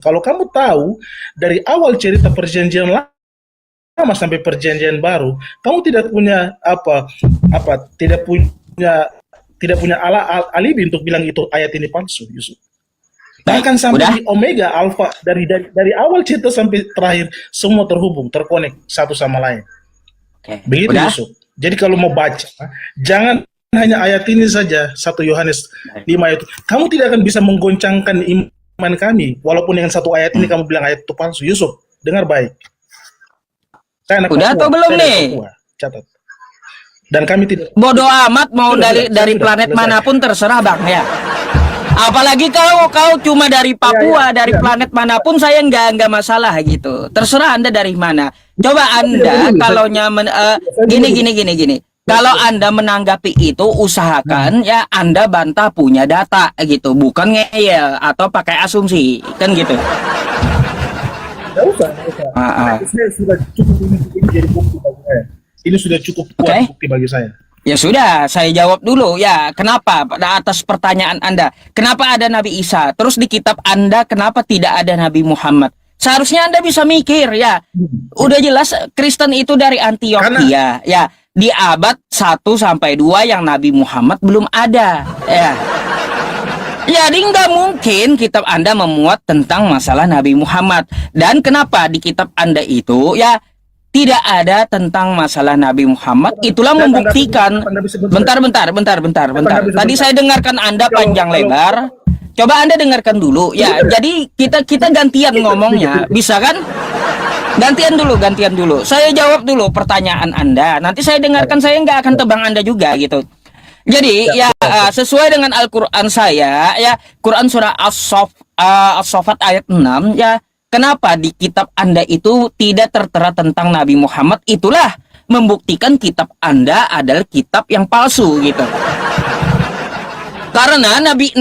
Kalau kamu tahu dari awal cerita perjanjian lama sampai perjanjian baru, kamu tidak punya tidak punya alibi untuk bilang itu ayat ini palsu, Yusuf. Baik, Bahkan sampai udah. di Omega Alpha dari awal cerita sampai terakhir semua terhubung, terkonek satu sama lain. Oke, Begitu udah. Yusuf. Jadi kalau mau baca, jangan hanya ayat ini saja, 1 Yohanes 5 itu. Kamu tidak akan bisa menggoncangkan iman kami, walaupun dengan satu ayat ini kamu bilang ayat itu palsu. Yusuf, dengar baik. Saya anak Udah Papua, atau belum saya dari nih? Papua, catat. Dan kami tidak. Bodoh amat mau Sudah, dari sudah, planet selesai. manapun terserah Bang ya. Apalagi kalau kau cuma dari Papua, dari Iya. planet manapun saya nggak masalah gitu. Terserah Anda dari mana. Coba Anda Tidak, kalau nyaman gini. Kalau Anda menanggapi itu usahakan ya Anda bantah punya data gitu, bukan ngeyel atau pakai asumsi kan gitu. Tidak usah. Saya sudah cukup ini jadi bukti bagi saya. Ini sudah cukup kuat bukti bagi saya. Ya sudah, saya jawab dulu ya. Kenapa? Pada atas pertanyaan Anda, kenapa ada Nabi Isa? Terus di kitab Anda kenapa tidak ada Nabi Muhammad? Seharusnya Anda bisa mikir ya. Udah jelas Kristen itu dari Antioquia ya. Di abad 1 sampai 2 yang Nabi Muhammad belum ada ya. Jadi nggak mungkin kitab Anda memuat tentang masalah Nabi Muhammad. Dan kenapa di kitab Anda itu ya tidak ada tentang masalah Nabi Muhammad, itulah membuktikan. Bentar. Tadi saya dengarkan Anda panjang lebar. Coba Anda dengarkan dulu ya. Jadi kita gantian ngomongnya, bisa kan? Gantian dulu. Saya jawab dulu pertanyaan Anda. Nanti saya dengarkan, saya nggak akan tebang Anda juga gitu. Jadi ya sesuai dengan Al-Quran saya ya, Quran surah As-Saffat ayat 6 ya. Kenapa di kitab Anda itu tidak tertera tentang Nabi Muhammad? Itulah membuktikan kitab Anda adalah kitab yang palsu gitu. Karena Nabi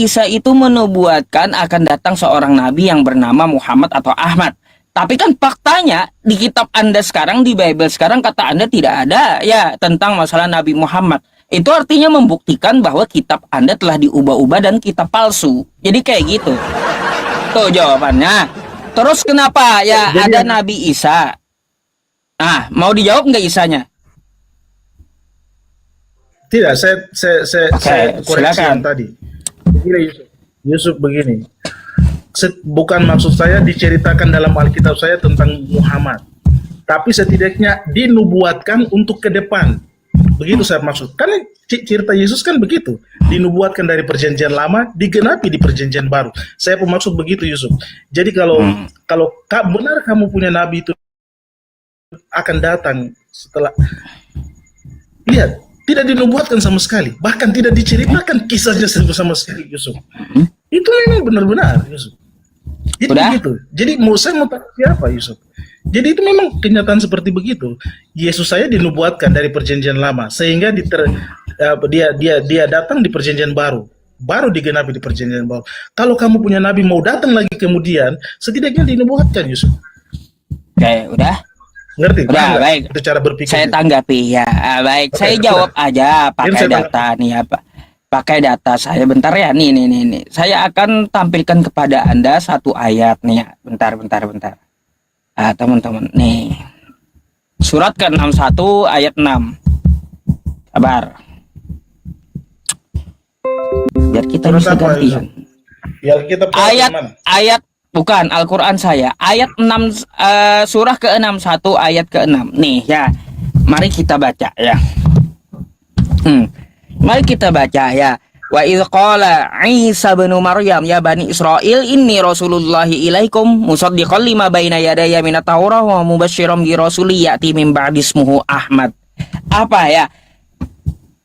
Isa itu menubuatkan akan datang seorang nabi yang bernama Muhammad atau Ahmad. Tapi kan faktanya di kitab Anda sekarang, di Bible sekarang kata Anda tidak ada ya tentang masalah Nabi Muhammad. Itu artinya membuktikan bahwa kitab Anda telah diubah-ubah dan kitab palsu. Jadi kayak gitu. Tuh jawabannya. Terus kenapa ya ada Nabi Isa? Ah, mau dijawab nggak Isanya? Tidak, saya koreksi yang tadi. Yusuf begini. Bukan maksud saya diceritakan dalam Alkitab saya tentang Muhammad. Tapi setidaknya dinubuatkan untuk ke depan. Begitu saya maksud. Karena cerita Yesus kan begitu. Dinubuatkan dari perjanjian lama, digenapi di perjanjian baru. Saya pun maksud begitu Yusuf. Jadi kalau benar kamu punya nabi itu akan datang setelah, lihat, tidak dinubuatkan sama sekali. Bahkan tidak diceritakan kisahnya sama sekali Yusuf. Itu memang benar-benar Yusuf. Jadi begitu. Jadi saya mau tanya siapa Yusuf? Jadi itu memang kenyataan seperti begitu. Yesus saya dinubuatkan dari perjanjian lama sehingga dia datang di perjanjian baru digenapi di perjanjian baru. Kalau kamu punya nabi mau datang lagi kemudian, setidaknya dinubuatkan Yusuf. Oke, udah. Ngerti? Udah, baik. Itu cara berpikir. Saya tanggapi ya. Baik, saya jawab aja pakai data nih apa? Pakai data saya bentar ya. Nih. Saya akan tampilkan kepada Anda satu ayat nih ya. Bentar. Teman-teman nih. Surat ke-61 ayat 6. Sabar. Biar kita bisa gantian. Ya, kita ayat bukan Al-Quran saya. Ayat 6 surah ke-61 ayat ke-6. Nih ya. Mari kita baca ya. Mari kita baca ya. Wa idz qala Isa bin Maryam ya Bani Israil inni rasulullahi ilaikum musaddiqan lima baina yadayya minat Taurah wa mubasysyiran bi rasulin ya'ti min ba'di ismuhu Ahmad. Apa ya?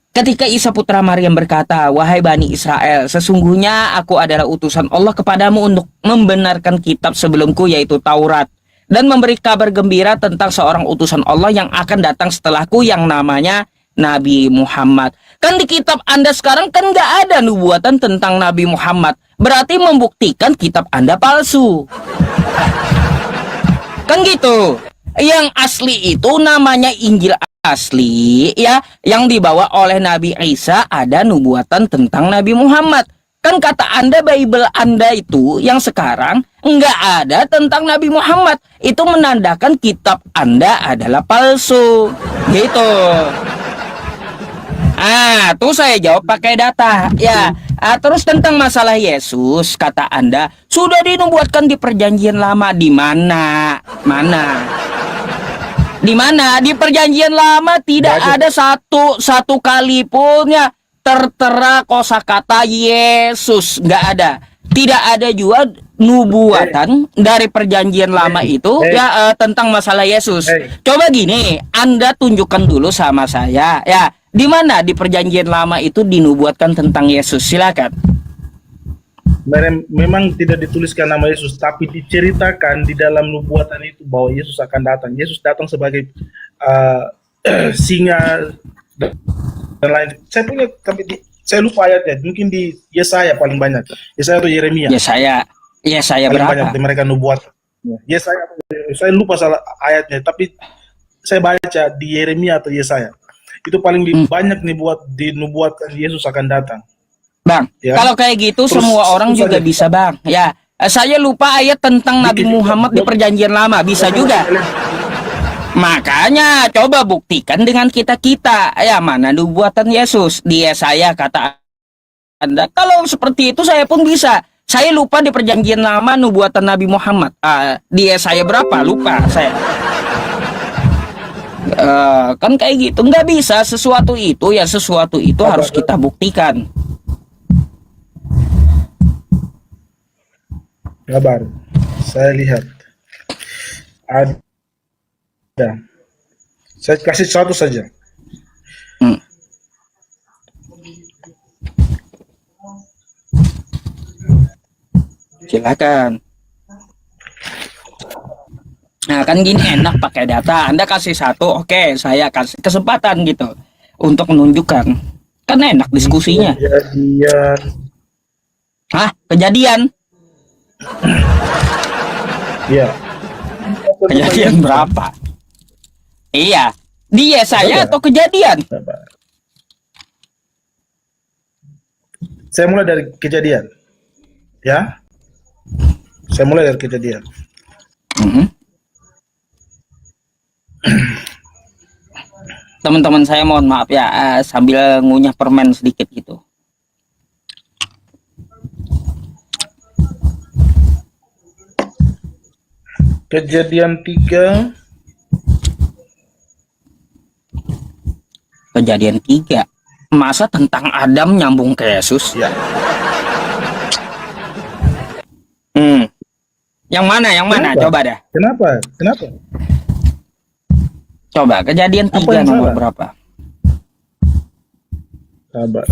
Ketika Isa putra Maryam berkata, wahai Bani Israel, sesungguhnya aku adalah utusan Allah kepadamu untuk membenarkan kitab sebelumku yaitu Taurat dan memberi kabar gembira tentang seorang utusan Allah yang akan datang setelahku yang namanya Nabi Muhammad. Kan di kitab Anda sekarang kan nggak ada nubuatan tentang Nabi Muhammad. Berarti membuktikan kitab Anda palsu. Kan gitu. Yang asli itu namanya Injil asli ya, yang dibawa oleh Nabi Isa ada nubuatan tentang Nabi Muhammad. Kan kata Anda, Bible Anda itu yang sekarang nggak ada tentang Nabi Muhammad. Itu menandakan kitab Anda adalah palsu. Gitu. Tuh saya jawab pakai data. Ya, terus tentang masalah Yesus, kata Anda, sudah dinubuatkan di perjanjian lama. Di mana? Di mana? Di perjanjian lama tidak ada satu kali pun ya tertera kosakata Yesus, nggak ada. Tidak ada juga nubuatan dari perjanjian lama itu tentang masalah Yesus. Coba gini, Anda tunjukkan dulu sama saya ya, di mana di perjanjian lama itu dinubuatkan tentang Yesus. Silakan. Memang tidak dituliskan nama Yesus, tapi diceritakan di dalam nubuatan itu bahwa Yesus akan datang. Yesus datang sebagai singa dan lain. Saya lupa ayatnya, mungkin di Yesaya paling banyak. Yesaya atau Yeremia? Yesaya paling berapa? Banyak mereka nubuat. Yesaya, saya lupa salah ayatnya, tapi saya baca di Yeremia atau Yesaya. Itu paling banyak dinubuatkan Yesus akan datang. Bang, ya. Kalau kayak gitu terus, semua orang juga aja. Bisa, Bang. Ya, saya lupa ayat tentang Nabi Muhammad di perjanjian lama, bisa juga. Makanya coba buktikan dengan kita-kita. Ya, mana nubuatan Yesus? Di Yesaya kata Anda. Kalau seperti itu saya pun bisa. Saya lupa di perjanjian lama nubuatan Nabi Muhammad. Di Yesaya berapa? Lupa saya. Kan kayak gitu. Nggak bisa. Sesuatu itu harus kita buktikan. Kabar. Saya lihat. Ada. Saya kasih satu saja. Silakan. Nah, kan gini enak pakai data. Anda kasih satu, oke, saya kasih kesempatan gitu untuk menunjukkan. Kan enak diskusinya. Kejadian. Kejadian? Iya. Kejadian berapa? Iya, di Yesaya atau Kejadian? Saya mulai dari Kejadian, ya. Saya mulai dari Kejadian. Teman-teman saya mohon maaf ya, sambil ngunyah permen sedikit gitu. Kejadian 3. Kejadian 3. Masa tentang Adam nyambung ke Yesus? Ya. Yang mana? Kenapa? Coba dah. Kenapa? Coba Kejadian 3 nomor berapa? Sabar.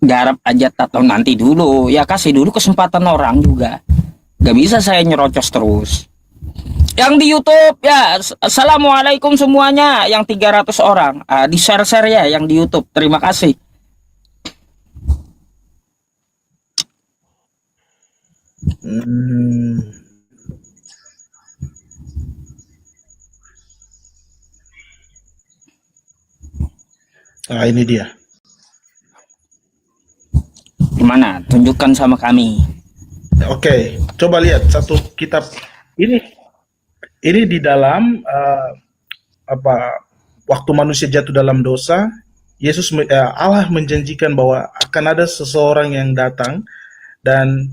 Garap aja atau nanti dulu ya, kasih dulu kesempatan orang juga, gak bisa saya nyerocos terus. Yang di YouTube ya, assalamualaikum semuanya, yang 300 orang di share ya yang di YouTube, terima kasih. Ini dia. Gimana? Tunjukkan sama kami. Oke, coba lihat satu kitab ini. Ini di dalam waktu manusia jatuh dalam dosa, Allah menjanjikan bahwa akan ada seseorang yang datang dan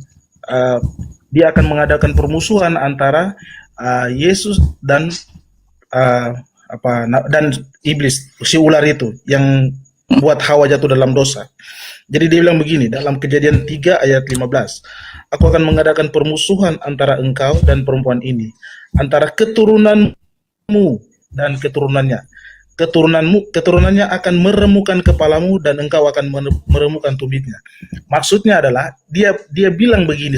dia akan mengadakan permusuhan antara Yesus dan dan iblis, si ular itu yang buat Hawa jatuh dalam dosa. Jadi dia bilang begini dalam Kejadian 3 ayat 15. Aku akan mengadakan permusuhan antara engkau dan perempuan ini, antara keturunanmu dan keturunannya. Keturunannya akan meremukan kepalamu dan engkau akan meremukan tumitnya. Maksudnya adalah dia bilang begini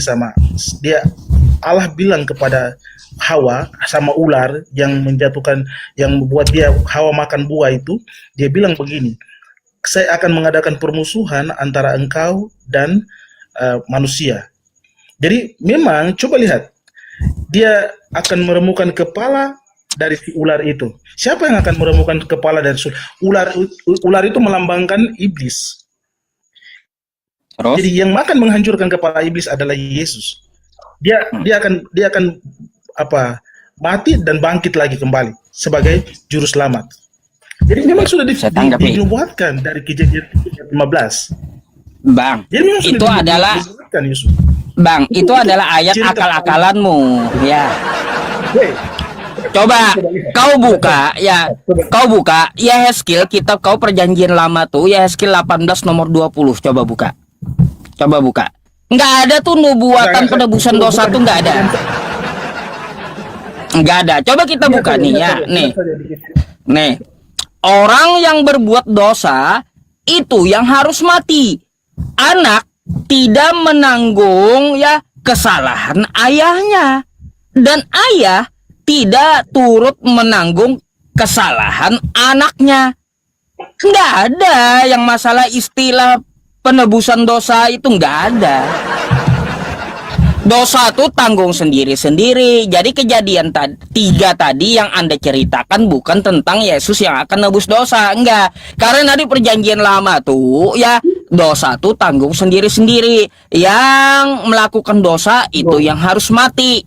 Allah bilang kepada Hawa sama ular yang membuat Hawa makan buah itu, dia bilang begini, saya akan mengadakan permusuhan antara engkau dan manusia. Jadi memang coba lihat, dia akan meremukkan kepala dari si ular itu. Siapa yang akan meremukkan kepala dari ular? Ular itu melambangkan iblis. Terus? Jadi yang akan menghancurkan kepala iblis adalah Yesus. Dia akan mati dan bangkit lagi kembali sebagai juru selamat. Jadi memang sudah dinubuatkan dari Kejadian 15. Bang, Jadi memang sudah itu adalah dinubuatkan, Yusuf. Bang, itu adalah ayat akal-akalanmu, ya. Hey, Coba kau buka Yehezkiel, kitab kau perjanjian lama tuh, Yehezkiel 18 nomor 20, coba buka. Nggak ada tuh nubuatan penebusan dosa tuh, nggak ada. Nggak ada. Coba kita buka nih ya, nih. Orang yang berbuat dosa itu yang harus mati. Anak tidak menanggung ya kesalahan ayahnya, dan ayah tidak turut menanggung kesalahan anaknya. Nggak ada yang masalah istilah penebusan dosa itu, nggak ada. Dosa itu tanggung sendiri-sendiri. Jadi kejadian 3 tadi yang Anda ceritakan bukan tentang Yesus yang akan nebus dosa, enggak. Karena di perjanjian lama tuh ya dosa tuh tanggung sendiri-sendiri. Yang melakukan dosa itu yang harus mati.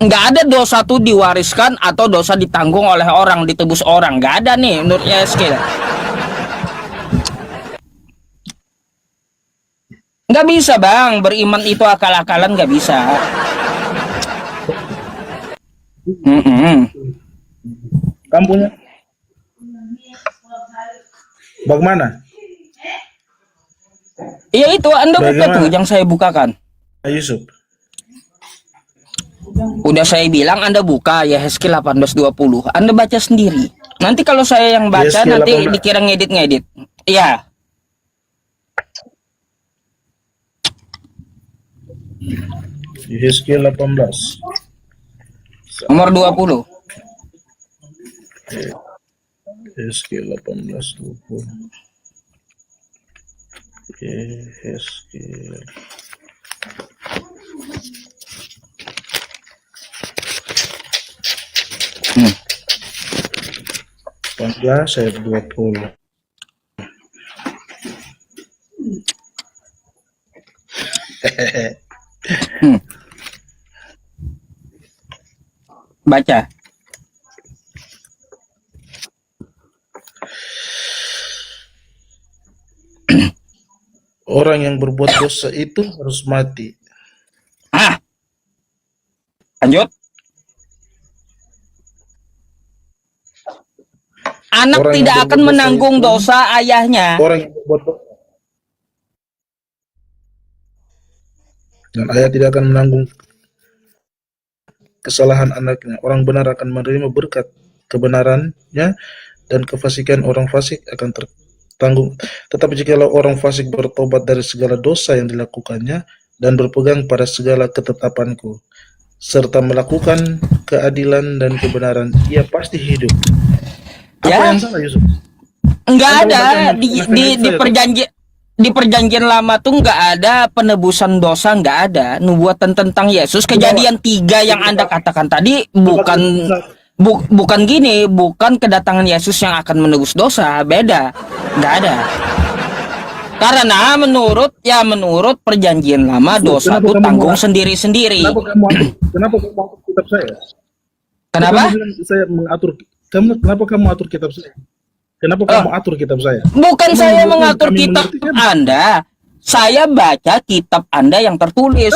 Enggak ada dosa tuh diwariskan atau dosa ditanggung oleh orang, ditebus orang. Enggak ada nih menurut Yehezkiel. Nggak bisa bang, beriman itu akal-akalan nggak bisa. Kamu punya? Bagaimana? Iya itu, Anda buka tuh yang saya bukakan. Yusuf. Udah saya bilang Anda buka Yehezkiel 18:20. Anda baca sendiri. Nanti kalau saya yang baca Yehezkiel nanti 18. dikira ngedit-ngedit. Iya. Yehezkiel 18. Nomor 20. Yehezkiel 18:20. Yehezkiel. Hmm. 18 ayat 20. Baca. Orang yang berbuat dosa itu harus mati. Lanjut. Anak Orang yang tidak berbuat akan dosa menanggung itu- dosa ayahnya. Orang yang berbuat dosa dan ayah tidak akan menanggung kesalahan anaknya. Orang benar akan menerima berkat kebenarannya, dan kefasikan orang fasik akan tertanggung. Tetapi jikalau orang fasik bertobat dari segala dosa yang dilakukannya dan berpegang pada segala ketetapanku, serta melakukan keadilan dan kebenaran, ia pasti hidup. Apa Ya. yang salah, Yusuf? Enggak Anda ada membaca di perjanjian lama tuh enggak ada penebusan dosa, enggak ada nubuatan tentang Yesus. Kejadian 3 yang Anda katakan tadi bukan gini, bukan kedatangan Yesus yang akan menebus dosa, beda. Enggak ada. Karena menurut perjanjian lama dosa Kenapa itu kamu tanggung mau- sendiri-sendiri. Kenapa kamu atur kitab saya? Kenapa? Kamu bilang saya mengatur. Kenapa kamu atur kitab saya? Kenapa kamu atur kitab saya? Bukan saya menurut mengatur kami kitab mengertikan. Anda. Saya baca kitab Anda yang tertulis.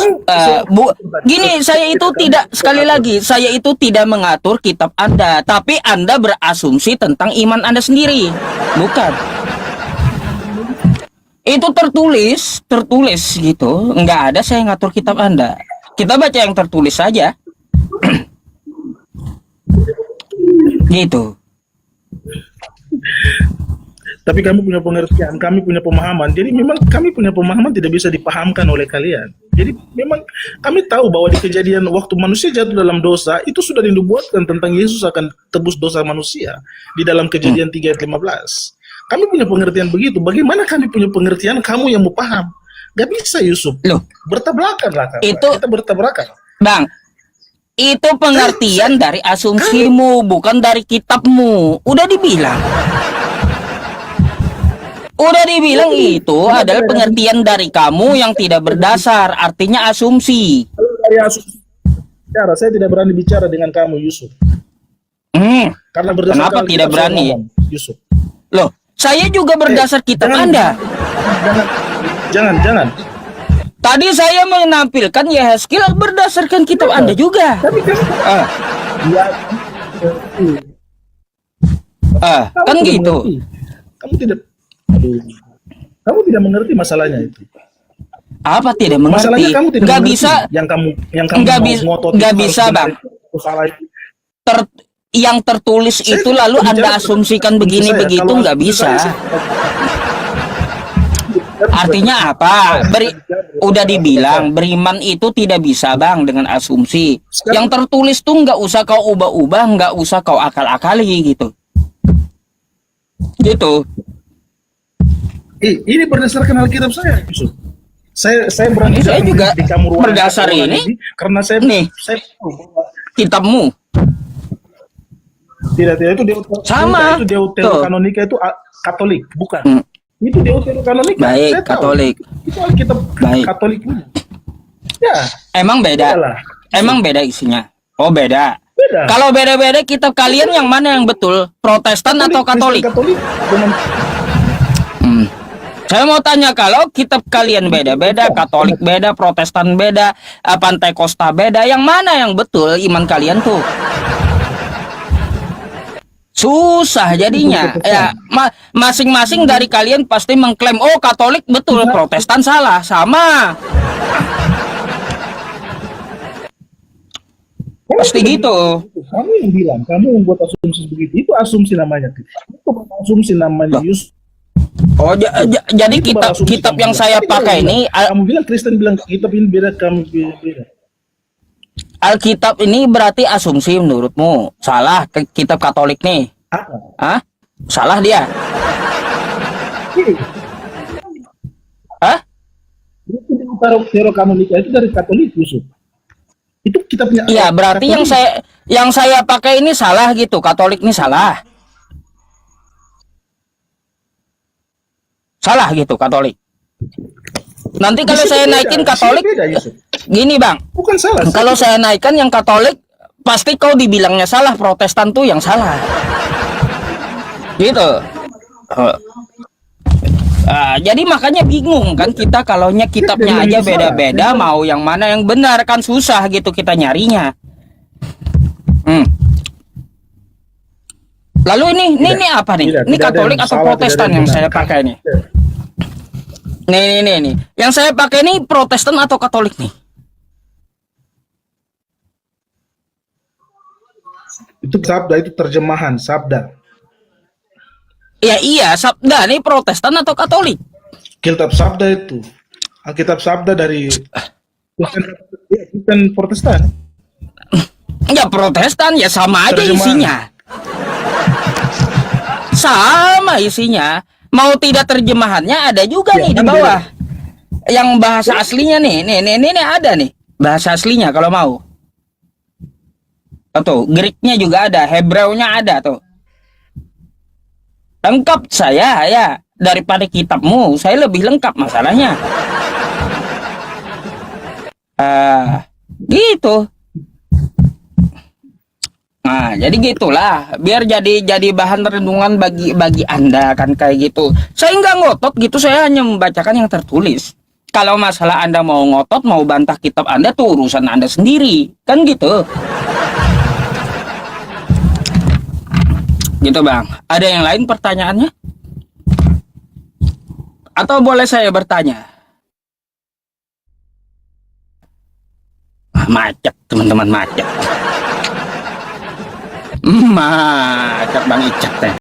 Gini, saya itu tidak, sekali lagi, saya itu tidak mengatur kitab Anda, tapi Anda berasumsi tentang iman Anda sendiri. Bukan. Itu tertulis gitu. Enggak ada saya ngatur kitab Anda. Kita baca yang tertulis saja. Gitu. Tapi kami punya pengertian, kami punya pemahaman. Jadi memang kami punya pemahaman tidak bisa dipahamkan oleh kalian. Jadi memang kami tahu bahwa di kejadian waktu manusia jatuh dalam dosa, itu sudah dinubuatkan tentang Yesus akan tebus dosa manusia di dalam Kejadian 3 ayat 15. Kami punya pengertian begitu. Bagaimana kami punya pengertian, kamu yang mau paham? Gak bisa, Yusuf. Loh, Bertabrakan lah, Kak. Itu- Kita bertabrakan. Bang, itu pengertian dari asumsimu, bukan dari kitabmu. Udah dibilang. Udah dibilang itu adalah pengertian dari kamu yang tidak berdasar, artinya asumsi. Kalau dari asumsi bicara, saya tidak berani bicara dengan kamu, Yusuf. Karena berdasarkan Kenapa Alkitab tidak saya berani? ngomong, Yusuf. Loh, saya juga berdasar kitab Anda. Jangan. Tadi saya menampilkan Yehezkiel berdasarkan kitab Anda juga. Tapi kan, ya, Kan tidak gitu. mengerti. Kamu tidak mengerti masalahnya itu. Apa tidak mengerti? Masalahnya kamu tidak Nggak mengerti. bisa, Yang kamu nggak mau bisa- ngotot nggak itu bisa, harus benar, Bang. itu salah itu. yang tertulis Saya itu lalu bicara Anda tentang asumsikan asumsi begini saya. begitu, Kalau nggak asumsi bisa. saya, Artinya apa? Udah dibilang beriman itu tidak bisa, Bang, dengan asumsi. Yang tertulis tuh nggak usah kau ubah-ubah, nggak usah kau akal-akali gitu. Gitu. Ini berdasarkan Alkitab saya, Yusuf. Saya berani Ini saya datang juga di kamu ruangan berdasar ruangan ini. karena saya Nih. saya Kitabmu. tidak itu Sama. itu Deuterokanonika itu Katolik, bukan. Itu Deuterokanonika. Baik, Saya tahu. Katolik. Itu Alkitab Baik. Katolik punya. Ya, Emang beda. iyalah. Emang beda isinya. Oh, beda. Beda. Kalau beda-beda kitab kalian yang mana yang betul? Protestan atau Katolik? Kristen Katolik dengan Saya mau tanya, kalau kitab kalian beda-beda, Katolik beda, Protestan beda, Pantekosta beda, yang mana yang betul iman kalian tuh? Susah jadinya. Ya, masing-masing dari kalian pasti mengklaim, oh Katolik betul, Protestan salah, sama. Pasti gitu. Kamu yang bilang, kamu yang buat asumsi begitu. Itu asumsi namanya. Itu asumsi namanya Yusuf. Oh, jadi Itu baru asumsi kitab kamu yang bilang. saya Tadi pakai kamu ini, bilang, kamu bilang Kristen bilang kitab ini beda, kamu beda. Alkitab ini berarti asumsi menurutmu. Salah kitab Katolik nih. Apa? Hah? Salah dia. Hah? Itu Deuterokanonika itu dari Katolik, Yusuf. Itu kitabnya. Iya, berarti Katolik. yang saya pakai ini salah gitu. Katolik ini salah. Salah gitu Katolik. Nanti kalau Di situ saya beda, naikin di situ Katolik, beda, Yusuf. gini Bang. Bukan salah. Kalau saya naikkan yang Katolik, pasti kau dibilangnya salah. Protestan tuh yang salah. Gitu. Jadi makanya bingung kan kita kalaunya kitabnya aja beda-beda, mau yang mana yang benar kan susah gitu kita nyarinya. Lalu ini apa nih? Tidak, Ini tidak ada Katolik yang atau salah, Protestan tidak ada yang yang saya benar. pakai nih? Nih. Yang saya pakai ini Protestan atau Katolik nih? Itu sabda, itu terjemahan sabda. Ya iya, sabda nih Protestan atau Katolik? Kitab sabda itu. Alkitab sabda dari Kristen Protestan. Ya Protestan ya sama aja Terjemahan. isinya. Sama isinya. Mau tidak terjemahannya ada juga Ya, nih di kan bawah. Yang bahasa aslinya nih ada nih. Bahasa aslinya kalau mau. Tuh, Greeknya juga ada, Hebraunya ada tuh. Lengkap saya ya, daripada kitabmu, saya lebih lengkap masalahnya. Gitu. Nah, jadi gitulah, biar jadi bahan renungan bagi Anda kan kayak gitu. Saya nggak ngotot gitu, saya hanya membacakan yang tertulis. Kalau masalah Anda mau ngotot, mau bantah kitab Anda tuh urusan Anda sendiri, kan gitu. Gitu Bang. Ada yang lain pertanyaannya? Atau boleh saya bertanya? Macet, teman-teman, macet. Macet Bang Icak teh.